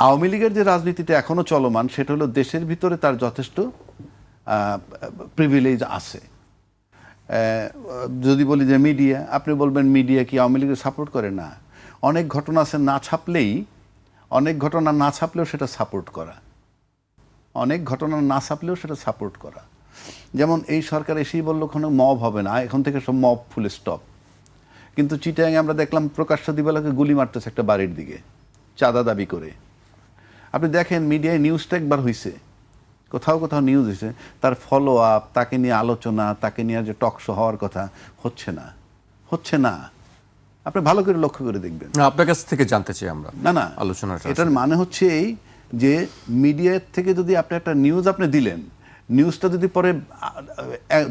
আওয়ামী লীগের যে রাজনীতিটা এখনো চলমান সেটা হলো দেশের ভিতরে তার যথেষ্ট প্রিভিলেজ আছে। যদি বলি যে মিডিয়া, আপনি বলবেন মিডিয়া কি আওয়ামী লীগের সাপোর্ট করে? না, অনেক ঘটনা আছে অনেক ঘটনা না ছাপলেও সেটা সাপোর্ট করা, অনেক ঘটনা না ছাপলেও সেটা সাপোর্ট করা। যেমন এই সরকার এসেই বললো কোনো মব হবে না, এখন থেকে সব মব ফুল স্টপ। কিন্তু চিটাগাংয়ে আমরা দেখলাম প্রকাশ্য দিবালোকে গুলি মারতেছে একটা বাড়ির দিকে চাঁদা দাবি করে। আপনি দেখেন মিডিয়ায় নিউজটা একবার হয়েছে, কোথাও কোথাও নিউজ হয়েছে, তার ফলো আপ, তাকে নিয়ে আলোচনা, তাকে নিয়ে যে টকশো হওয়ার কথা হচ্ছে না। আপনি ভালো করে লক্ষ্য করে দেখবেন। আপনার কাছ থেকে জানতে চাই আমরা। না আলোচনাটা এটার মানে হচ্ছে এই যে মিডিয়ার থেকে যদি আপনি একটা নিউজ আপনি দিলেন, নিউজটা যদি পরে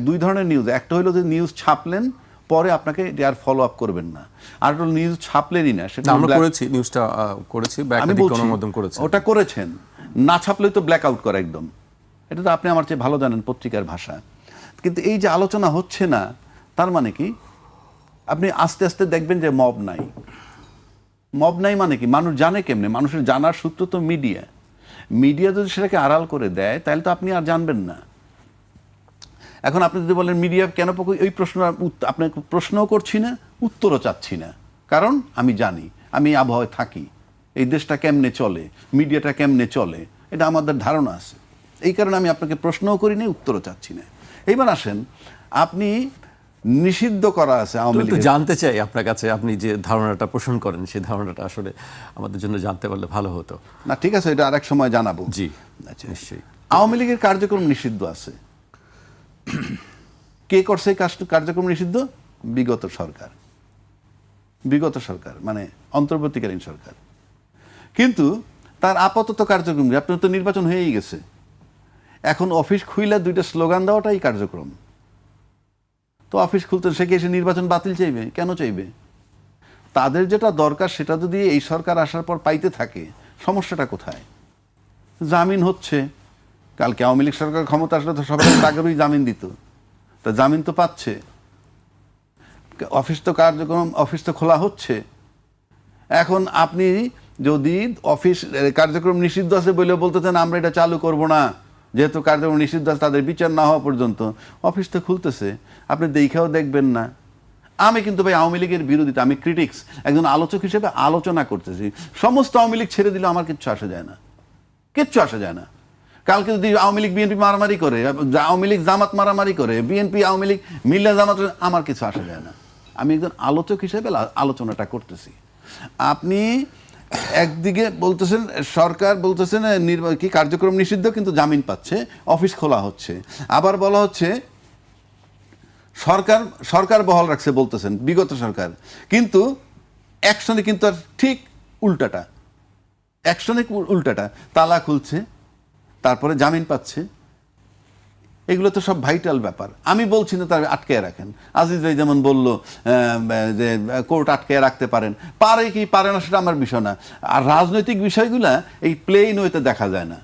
দুই ধরনের নিউজ, একটা হলো যে নিউজ ছাপলেন পরে আপনাকে আর ফলো আপ করবেন না, আর নিউজ ছাপলেনই না, সেটা আমরা করেছি, নিউজটা করেছি, আমি বলছি ওটা করেছেন, না ছাপলেই তো ব্ল্যাক আউট করা একদম। এটা তো আপনি আমার চেয়ে ভালো জানেন পত্রিকার ভাষা। কিন্তু এই যে আলোচনা হচ্ছে না, তার মানে কি আপনি আস্তে আস্তে দেখবেন যে মব নাই মানে কি, মানুষ জানে কেমনে? মানুষের জানার সূত্র তো মিডিয়া যদি সেটাকে আড়াল করে দেয় তাহলে তো আপনি আর জানবেন না। এখন আপনি যদি বলেন মিডিয়া কেন এই প্রশ্ন, আপনাকে প্রশ্নও করছি না, উত্তরও চাচ্ছি না, কারণ আমি জানি, আমি আবহাওয়ায় থাকি, এই দেশটা কেমনে চলে, মিডিয়াটা কেমনে চলে, এটা আমাদের ধারণা আছে। এই কারণে আমি আপনাকে প্রশ্নও করি না, উত্তরও চাচ্ছি না। এইবার আসেন, আপনি নিষিদ্ধ করা আছে আওয়ামী লীগ। জানতে চাই আপনার কাছে, আপনি যে ধারণাটা পোষণ করেন সেই ধারণাটা আসলে আমাদের জন্য জানতে পারলে ভালো হতো। না ঠিক আছে, এটা আরেক সময় জানাবো। জি আচ্ছা, নিশ্চয়ই। আওয়ামী লীগের কার্যক্রম নিষিদ্ধ আছে। কে করছে কার্যক্রম নিষিদ্ধ? বিগত সরকার, মানে অন্তর্বর্তীকালীন সরকার। কিন্তু তার আপাতত কার্যক্রম, আপনার তো নির্বাচন হয়েই গেছে, এখন অফিস খুইলা দুইটা স্লোগান দেওয়াটাই কার্যক্রম। তো অফিস খুলতে সে কি এসে নির্বাচন বাতিল চাইবে? কেন চাইবে? তাদের যেটা দরকার সেটা যদি এই সরকার আসার পর পাইতে থাকে, সমস্যাটা কোথায়? জামিন হচ্ছে, কালকে আওয়ামী লীগ সরকার ক্ষমতা আসলে তো সবাই আগেই জামিন দিত, তা জামিন তো পাচ্ছে, অফিস তো খোলা হচ্ছে। এখন আপনি যদি অফিস কার্যক্রম নিষিদ্ধ আছে বলে বলতেছেন আমরা এটা চালু করব না, যেহেতু কার্যক্রম নিষিদ্ধ আছে, তাদের বিচার না হওয়া পর্যন্ত অফিস তো খুলতেছে, আপনি দেখেও দেখবেন না। আমি কিন্তু ভাই আওয়ামী লীগের বিরোধিতা, আমি ক্রিটিক্স, একজন আলোচক হিসেবে আলোচনা করতেছি। সমস্ত আওয়ামী লীগ ছেড়ে দিলে আমার কিচ্ছু আসে যায় না। কালকে যদি আওয়ামী লীগ বিএনপি মারামারি করে, আওয়ামী লীগ জামাত মারামারি করে, বিএনপি আওয়ামী লীগ মিল্লা জামাত, আমার কিছু আসে যায় না। আমি একজন আলোচক হিসেবে আলোচনাটা করতেছি। আপনি একদিকে বলতেছেন, সরকার বলতেছেন কি কার্যক্রম নিষিদ্ধ কিন্তু জামিন পাচ্ছে, অফিস খোলা হচ্ছে, আবার বলা হচ্ছে সরকার বহাল রাখছে বলতেছেন বিগত সরকার, কিন্তু অ্যাকশনে কিন্তু আর ঠিক উল্টাটা, তালা খুলছে, তারপরে জামিন পাচ্ছে। এগুলো তো সব ভাইটাল ব্যাপার। আমি বলছি না তার আটকায় রাখেন, আজিজ ভাই যেমন বলল যে কোর্ট আটকায় রাখতে পারেন, পারে কি পারে না সেটা আমার বিষয় না। আর রাজনৈতিক বিষয়গুলা এই প্লেন ওয়েতে দেখা যায় না,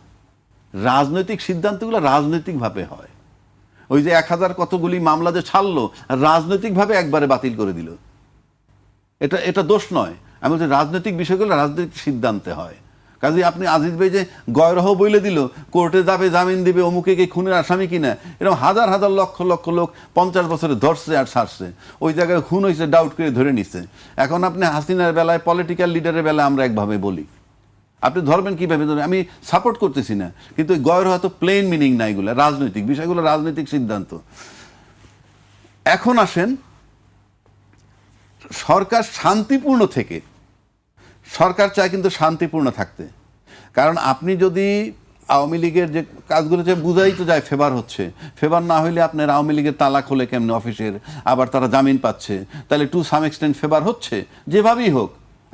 রাজনৈতিক সিদ্ধান্তগুলো রাজনৈতিকভাবে হয়। ওই যে 1000 কতগুলি মামলা যে ছাড়লো, রাজনৈতিকভাবে একবারে বাতিল করে দিল, এটা দোষ নয়। আমি বলছি রাজনৈতিক বিষয়গুলো রাজনৈতিক সিদ্ধান্তে হয়। কাজে আপনি আজিজ ভাই যে গয়রহ বইলে দিল, কোর্টে যাবে, জামিন দিবে, অমুকে কে খুনের আসামি কিনা, এরকম হাজার হাজার লক্ষ লক্ষ লোক 50 বছরে ধরছে আর ছাড়ছে, ওই জায়গায় খুন হয়েছে ডাউট করে ধরে নিচ্ছে। এখন আপনি হাসিনার বেলায়, পলিটিক্যাল লিডারের বেলায় আমরা একভাবে বলি, আপনি ধরবেন কিভাবে? আমি সাপোর্ট করতেছি না, কিন্তু গয়রহ তো প্লেন মিনিং না, এগুলো রাজনৈতিক বিষয়গুলো, রাজনৈতিক সিদ্ধান্ত। এখন আসেন, সরকার শান্তিপূর্ণ থেকে, সরকার চায় কিন্তু শান্তিপূর্ণ থাকতে। কারণ আপনি যদি আওয়ামী লীগের যে কাজগুলো যে বুঝাই তো যায় ফেভার না হইলে আপনার আওয়ামী লীগের তালা খোলে কেমনে অফিসের, আবার তারা জামিন পাচ্ছে, তাহলে টু সাম এক্সটেন্ট ফেভার হচ্ছে, যেভাবেই হোক।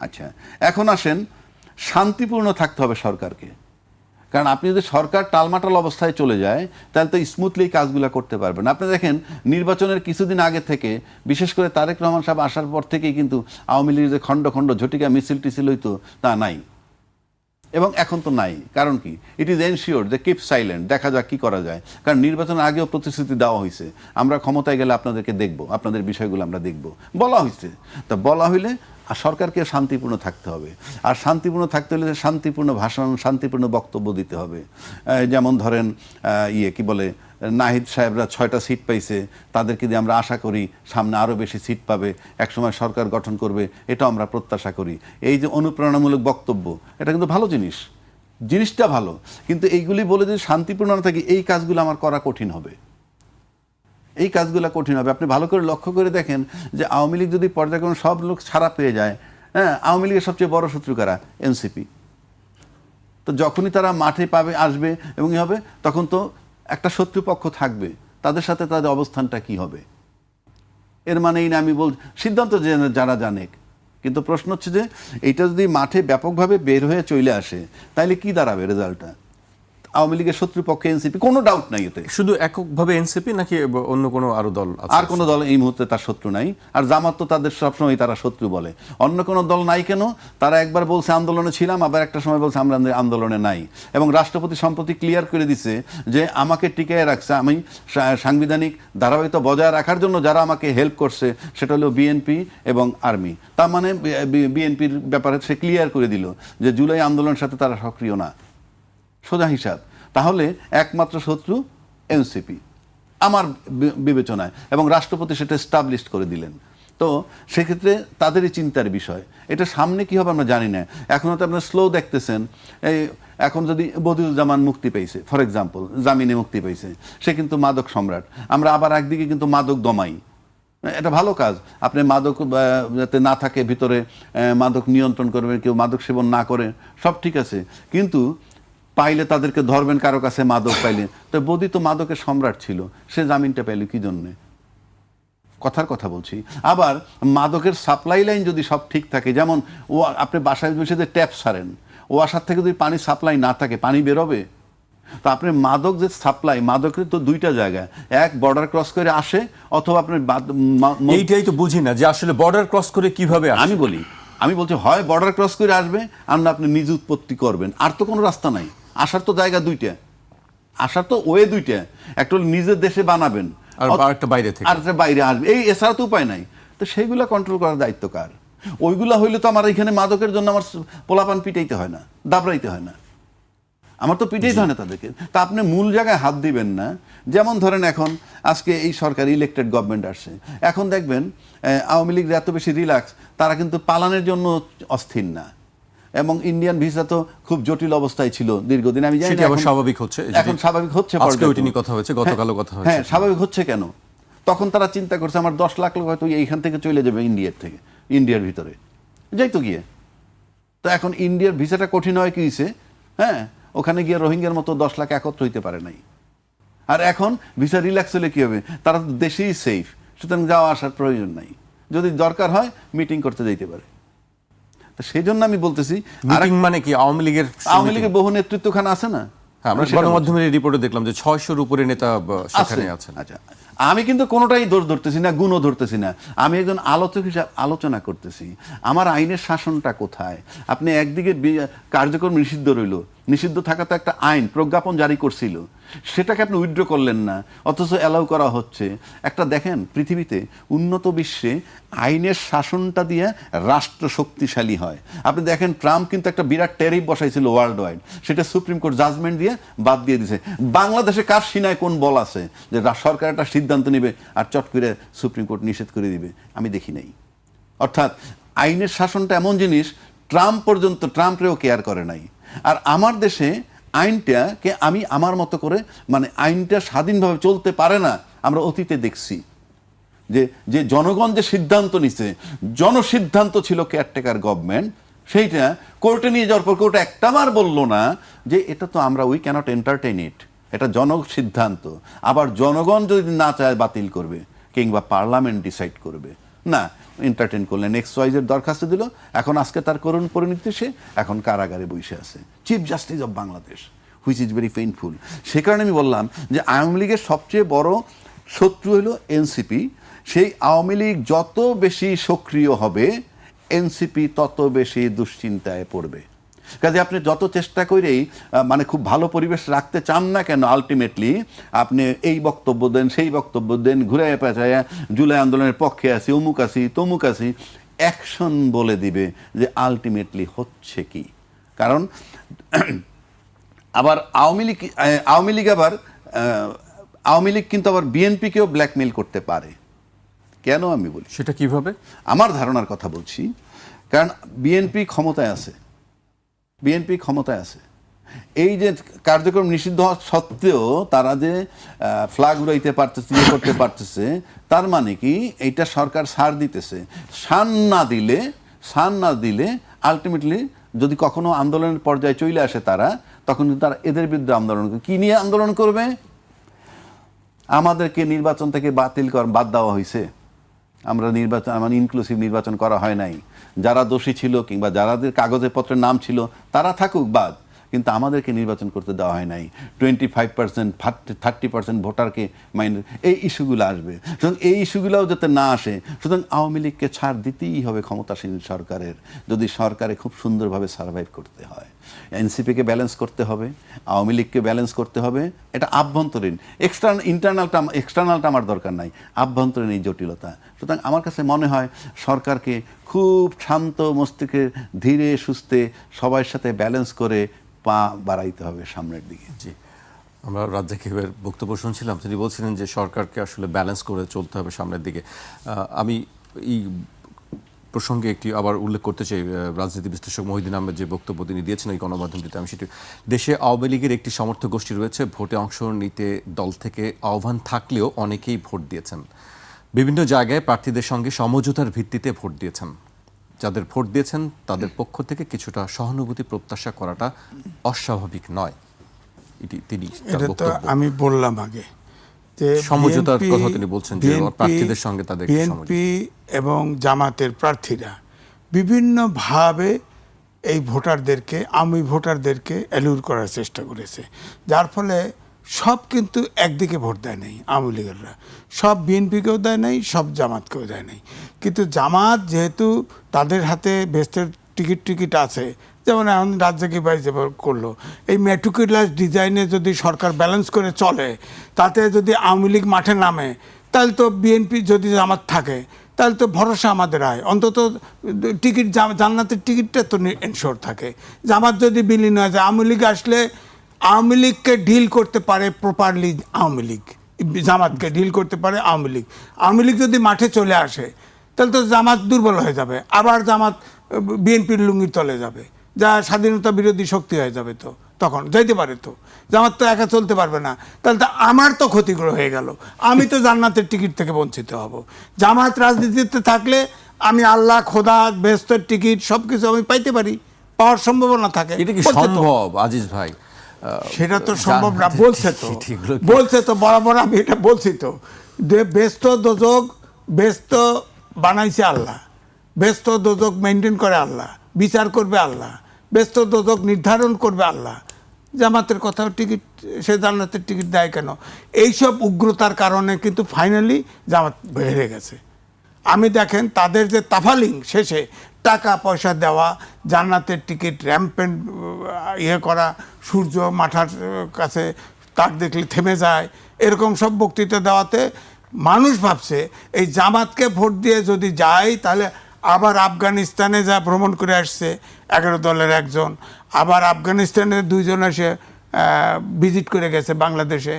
আচ্ছা, এখন আসেন, শান্তিপূর্ণ থাকতে হবে সরকারকে। কারণ আপনি যদি সরকার টালমাটাল অবস্থায় চলে যায় তাহলে তো স্মুথলি কাজগুলো করতে পারবেন। আপনি দেখেন নির্বাচনের কিছুদিন আগে থেকে, বিশেষ করে তারেক রহমান সাহেব আসার পর থেকেই কিন্তু আওয়ামী লীগের যে খণ্ড খণ্ড ঝটিকা মিছিল টিছিল হইতো তা নাই। এবং এখন তো নাই, কারণ কি, ইট ইজ এনশিওর যে কিপ সাইলেন্ট, দেখা যাক কি করা যায়। কারণ নির্বাচনের আগেও প্রতিশ্রুতি দেওয়া হয়েছে, আমরা ক্ষমতায় গেলে আপনাদেরকে দেখব, আপনাদের বিষয়গুলো আমরা দেখব, বলা হয়েছে। তা বলা হইলে আর সরকারকে শান্তিপূর্ণ থাকতে হবে, আর শান্তিপূর্ণ থাকতে হলে শান্তিপূর্ণ ভাষণ, শান্তিপূর্ণ বক্তব্য দিতে হবে। যেমন ধরেন কি বলে, নাহিদ সাহেবরা 6টা সিট পাইছে, তাদেরকে দিয়ে আমরা আশা করি সামনে আরও বেশি সিট পাবে, একসময় সরকার গঠন করবে, এটা আমরা প্রত্যাশা করি। এই যে অনুপ্রেরণামূলক বক্তব্য, এটা কিন্তু ভালো জিনিস, জিনিসটা ভালো, কিন্তু এইগুলি বলে যদি শান্তিপূর্ণ না থাকে, এই কাজগুলো আমার করা কঠিন হবে, এই কাজগুলো কঠিন হবে। আপনি ভালো করে লক্ষ্য করে দেখেন যে আওয়ামী লীগ যদি পর্যায়ক্রমে সব লোক ছাড়া পেয়ে যায়, হ্যাঁ, আওয়ামী লীগের সবচেয়ে বড় শত্রু কারা? এনসিপি। তো যখনই তারা মাঠে আসবে এবং হবে, তখন তো একটা শত্রুপক্ষ থাকবে, তাদের সাথে তাদের অবস্থানটা কি হবে? এর মানেই না আমি সিদ্ধান্ত যারা জানে, কিন্তু প্রশ্ন হচ্ছে যে এইটা যদি মাঠে ব্যাপকভাবে বের হয়ে চলে আসে, তাহলে কি দাঁড়াবে রেজাল্টটা? আওয়ামী লীগের শত্রুপক্ষে এনসিপি, কোনো ডাউট নাই এতে। শুধু এককভাবে এনসিপি নাকি অন্য কোনো আরো দল আছে? আর কোনো দল এই মুহূর্তে তার শত্রু নাই, আর জামাত তো তাদের সবসময় তারা শত্রু বলে। অন্য কোনো দল নাই কেন? তারা একবার বলছে আন্দোলনে ছিলাম, আবার একটা সময় বলছে আমরা আন্দোলনে নাই। এবং রাষ্ট্রপতি সম্প্রতি ক্লিয়ার করে দিছে যে আমাকে টিকিয়ে রাখছে, আমি সাংবিধানিক ধারাবাহিকতা বজায় রাখার জন্য যারা আমাকে হেল্প করছে সেটা হলো বিএনপি এবং আর্মি। তার মানে বিএনপির ব্যাপারে সে ক্লিয়ার করে দিল যে জুলাই আন্দোলনের সাথে তারা সক্রিয় না, সোজা হিসাব। তাহলে একমাত্র শত্রু এনসিপি আমার বিবেচনায়, এবং রাষ্ট্রপতি সেটা এস্টাবলিশ করে দিলেন। তো সেক্ষেত্রে তাদেরই চিন্তার বিষয়। এটা সামনে কি হবে আমরা জানি না। এখনও তো আপনার স্লো দেখতেছেন, এই এখন যদি বদিউজ্জামান মুক্তি পেয়েছে, ফর এক্সাম্পল, জামিনে মুক্তি পেয়েছে, সে কিন্তু মাদক সম্রাট। আমরা আবার একদিকে কিন্তু মাদক দমাই, এটা ভালো কাজ। আপনি মাদক যাতে না থাকে ভিতরে, মাদক নিয়ন্ত্রণ করবেন, কেউ মাদক সেবন না করে, সব ঠিক আছে, কিন্তু পাইলে তাদেরকে ধরবেন, কারো কাছে মাদক পাইলে। তো বদি তো মাদকের সম্রাট ছিল, সে জামিনটা পেল কি জন্যে? কথার কথা বলছি। আবার মাদকের সাপ্লাই লাইন যদি সব ঠিক থাকে, যেমন আপনি বাসায় বসে যে ট্যাপ সারেন, ওয়াসার থেকে যদি পানি সাপ্লাই না থাকে, পানি বেরোবে? তো আপনি মাদক যে সাপ্লাই, মাদকের তো দুইটা জায়গা, এক বর্ডার ক্রস করে আসে, অথবা আপনি এইটাই তো বুঝি না যে আসলে বর্ডার ক্রস করে কিভাবে আসে। আমি বলছি হয় বর্ডার ক্রস করে আসবে, আর না আপনি নিজ উৎপত্তি করবেন, আর তো কোনো রাস্তা নাই। আসার তো জায়গা দুইটা, আসার তো ওয়ে দুইটা, একটা হলো নিজের দেশে বানাবেন, আর একটা বাইরে থেকে, আর একটা বাইরে আসবে, এই এছাড়া তো উপায় নাই। তো সেইগুলা কন্ট্রোল করার দায়িত্ব কার? ওইগুলা হইলে তো আমার এখানে মাদকের জন্য আমার পোলাপান পিটাইতে হয় না, দাবড়াইতে হয় না, আমার তো পিটাইতে হয় না তাদেরকে। তা আপনি মূল জায়গায় হাত দিবেন না। যেমন ধরেন এখন আজকে এই সরকার ইলেকটেড গভর্নমেন্ট আসছে, এখন দেখবেন আওয়ামী লীগ এত বেশি রিল্যাক্স, তারা কিন্তু পালানের জন্য অস্থির না। এবং ইন্ডিয়ান ভিসা তো খুব জটিল অবস্থায় ছিল দীর্ঘদিন, আমি জানি না স্বাভাবিক হচ্ছে, এখন স্বাভাবিক হচ্ছে, কথা হয়েছে, গতকালও কথা হয়েছে। হ্যাঁ, স্বাভাবিক হচ্ছে কেন? তখন তারা চিন্তা করছে আমার 10 লাখ লোক হয়তো এইখান থেকে চলে যাবে ইন্ডিয়ার ভিতরে যাইতো গিয়ে। তো এখন ইন্ডিয়ার ভিসাটা কঠিন হয় কি হয়েছে, হ্যাঁ, ওখানে গিয়ে রোহিঙ্গার মতো 10 লাখ একত্র হইতে পারে নাই। আর এখন ভিসা রিল্যাক্স হলে কি হবে? তারা তো দেশেই সেফ, সুতরাং যাওয়া আসার প্রয়োজন নাই, যদি দরকার হয় মিটিং করতে যাইতে পারে। সেই জন্য আমি বলতেছি, মানে কি আওয়ামী লীগের বহু নেতৃত্বখানা আছে না, আমরা গণমাধ্যমের রিপোর্টে দেখলাম যে 600-র উপরে নেতা সেখানে আছেন। আচ্ছা, আমি কিন্তু কোনোটাই দোষ ধরতেছি না, গুণও ধরতেছি না, আমি একজন আলোচক হিসাবে আলোচনা করতেছি আমার আইনের শাসনটা কোথায়। আপনি একদিকে কার্যক্রম নিষিদ্ধ রইল, নিষিদ্ধ থাকা তো একটা আইন, প্রজ্ঞাপন জারি করছিল, সেটাকে আপনি উইথড্র করলেন না, অথচ অ্যালাউ করা হচ্ছে। একটা দেখেন, পৃথিবীতে উন্নত বিশ্বে আইনের শাসনটা দিয়ে রাষ্ট্র শক্তিশালী হয়। আপনি দেখেন ট্রাম্প কিন্তু একটা বিরাট ট্যারিফ বসাইছিল ওয়ার্ল্ড ওয়াইড, সেটা সুপ্রিম কোর্ট জাজমেন্ট দিয়ে বাদ দিয়ে দিয়েছে। বাংলাদেশে কার সিনায় কোন বল আছে যে সরকার একটা সিদ্ধান্ত নেবে আর চট করে সুপ্রিম কোর্ট নিষেধ করে দিবে? আমি দেখি নাই। অর্থাৎ আইনের শাসনটা এমন জিনিস, ট্রাম্পরেও কেয়ার করে নাই। আর আমার দেশে আইনটাকে আমি আমার মতো করে, মানে আইনটা স্বাধীনভাবে চলতে পারে না। আমরা অতীতে দেখছি যে জনগণ যে সিদ্ধান্ত নিছে, জনসিদ্ধান্ত ছিল কেয়ারটেকার গভর্নমেন্ট, সেইটা কোর্টে নিয়ে যাওয়ার পর কোর্ট একটাবার বলল না যে এটা তো আমরা উই ক্যানট এন্টারটেইন ইট, এটা জনসিদ্ধান্ত। আবার জনগণ যদি না চায় বাতিল করবে, কিংবা পার্লামেন্ট ডিসাইড করবে। না, এন্টারটেইন করলেন, এক্সওয়াইজের দরখাস্ত দিল, এখন আজকে তার করুণ পরিণতি, সে এখন কারাগারে বসে আছে, chief justice of Bangladesh, which is very painful. সে কারণে আমি বললাম যে আওয়ামী লীগের সবচেয়ে বড় শত্রু হলো এনসিপি। সেই আওয়ামী লীগ যত বেশি সক্রিয় হবে, এনসিপি তত বেশি দুশ্চিন্তায় পড়বে। কাজে আপনি যত চেষ্টা করেই মানে খুব ভালো পরিবেশ রাখতে চান না কেন, আলটিমেটলি আপনি এই বক্তব্য দেন, সেই বক্তব্য দেন, ঘুরে পেঁচায়া জুলাই আন্দোলনের পক্ষে আছি, অমুক আছি, তমুক আছি, অ্যাকশন বলে দিবে যে আলটিমেটলি হচ্ছে কি। কারণ আবার আওয়ামী লীগ কিন্তু আবার বিএনপিকেও ব্ল্যাকমেইল করতে পারে। কেন আমি বলি, সেটা কিভাবে? আমার ধারণার কথা বলছি। কারণ বিএনপি ক্ষমতায় আছে, এই যে কার্যক্রম নিষিদ্ধ হওয়া সত্ত্বেও তারা যে ফ্ল্যাগ উড়াইতে পারতেছে, ইয়ে করতে পারতেছে, তার মানে কি এইটা সরকার ছাড় দিতেছে। ছাড় না দিলে আলটিমেটলি যদি কখনো আন্দোলনের পর্যায়ে চলে আসে তারা, তখন কিন্তু তারা এদের বিরুদ্ধে আন্দোলন করবে। কি নিয়ে আন্দোলন করবে? আমাদেরকে নির্বাচন থেকে বাদ দেওয়া হয়েছে, আমরা ইনক্লুসিভ নির্বাচন করা হয় নাই, যারা দোষী ছিল কিংবা যারাদের কাগজে পত্রের নাম ছিল তারা থাকুক বাদ, কিন্তু আমাদেরকে নির্বাচন করতে দেওয়া হয় নাই। 25%, 30% ভোটারকে মাইন্ড, এই ইস্যুগুলো আসবে। সুতরাং এই ইস্যুগুলোও যাতে না আসে, সুতরাং আওয়ামী লীগকে ছাড় দিতেই হবে ক্ষমতাসীন সরকারের, যদি সরকারে খুব সুন্দরভাবে সার্ভাইভ করতে হয়। এনসিপিকে ব্যালেন্স করতে হবে, আওয়ামী লীগকে ব্যালেন্স করতে হবে। এটা আভ্যন্তরীণ, এক্সটার্নালটা আমার দরকার নাই, আভ্যন্তরীণ এই জটিলতা। সুতরাং আমার কাছে মনে হয় সরকারকে খুব শান্ত মস্তিষ্কে ধীরে সুস্থে সবার সাথে ব্যালেন্স করে পা বাড়াইতে হবে সামনের দিকে। জি, আমরা রাজ্জাকের বক্তব্য শুনছিলাম, তিনি বলছিলেন যে সরকারকে আসলে ব্যালেন্স করে চলতে হবে সামনের দিকে। আমি এই প্রসঙ্গে একটি আবার উল্লেখ করতে চাই, রাজনীতি বিশ্লেষক মহিউদ্দিন আহমেদ যে বক্তব্য তিনি দিয়েছেন এই গণমাধ্যমটিতে, আমি সেটি, দেশে আওয়ামী লীগের একটি সমর্থক গোষ্ঠী রয়েছে, ভোটে অংশ নিতে দল থেকে আহ্বান থাকলেও অনেকেই ভোট দিয়েছেন, বিভিন্ন জায়গায় প্রার্থীদের সঙ্গে সমঝোতার ভিত্তিতে ভোট দিয়েছেন। যাদের ভোট দিয়েছেন তাদের পক্ষ থেকে কিছুটা সহানুভূতি প্রত্যাশা করাটা অস্বাভাবিক নয়। এটা তো আমি বললাম আগে যে সমঝোতার কথা তিনি বলছেন যে প্রার্থীদের সঙ্গে তাদের বিএনপি এবং জামাতের প্রার্থীরা বিভিন্নভাবে এই ভোটারদেরকে, আওয়ামী ভোটারদেরকে অ্যালুর করার চেষ্টা করেছে, যার ফলে সব কিন্তু একদিকে ভোট দেয় নাই। আওয়ামী লীগেররা সব বিএনপিকেও দেয় নাই, সব জামাতকেও দেয় নাই। কিন্তু জামাত যেহেতু তাদের হাতে বেস্টের টিকিট আছে, যেমন এখন রাজ্জাকি ভাই যেভাবে করলো, এই মেট্রিকুলাস ডিজাইনে যদি সরকার ব্যালেন্স করে চলে, তাতে যদি আওয়ামী লীগ মাঠে নামে, তাহলে তো বিএনপি যদি জামাত থাকে তাহলে তো ভরসা আমাদের হয়, অন্তত টিকিট জান্নাতের টিকিটটা তো এনশোর থাকে। জামাত যদি বিলীন হয়ে যায়, আওয়ামী লীগ আসলে আওয়ামী লীগকে ডিল করতে পারে প্রপারলি, আওয়ামী লীগ জামাতকে ডিল করতে পারে আওয়ামী লীগ। আওয়ামী লীগ যদি মাঠে চলে আসে তাহলে তো জামাত দুর্বল হয়ে যাবে, আবার জামাত বিএনপির লুঙ্গির তলে যাবে, যা স্বাধীনতা বিরোধী শক্তি হয়ে যাবে। তো তখন যাইতে পারে, তো জামাত তো একা চলতে পারবে না, তাহলে তো আমার তো ক্ষতিগ্রস্ত হয়ে গেল, আমি তো জান্নাতের টিকিট থেকে বঞ্চিত হব। জামাত রাজনীতিতে থাকলে আমি আল্লাহ, খোদা, বেহেশতের টিকিট সবকিছু আমি পাইতে পারি, পাওয়ার সম্ভাবনা থাকে। এটা কি সম্ভব আজিজ ভাই? সেটা তো সম্ভব না, বলছে তো বরাবর, আমি এটা বলছি তো, যে বেহেশত দোজখ, বেহেশত বানাইছে আল্লাহ, বেহেশত দোজখ মেনটেন করে আল্লাহ, বিচার করবে আল্লাহ, বেহেশত দোজখ নির্ধারণ করবে আল্লাহ। জামাতের কথাও টিকিট, সে জান্নাতের টিকিট দেয় কেন? এইসব উগ্রতার কারণে কিন্তু ফাইনালি জামাত হেরে গেছে। আমি দেখেন তাদের যে তাফালিং শেষে টাকা পয়সা দেওয়া, জান্নাতের টিকিট র্যাম্পেন্ট ইয়ে করা, সূর্য মাথার কাছে তাক দেখলে থেমে যায়, এরকম সব বক্তৃতা দেওয়াতে মানুষ ভাবছে এই জামাতকে ভোট দিয়ে যদি যায় তাহলে আবার আফগানিস্তানে যা ভ্রমণ করে আসছে 11 দলের একজন, আবার আফগানিস্তানের 2 জন এসে ভিজিট করে গেছে বাংলাদেশে,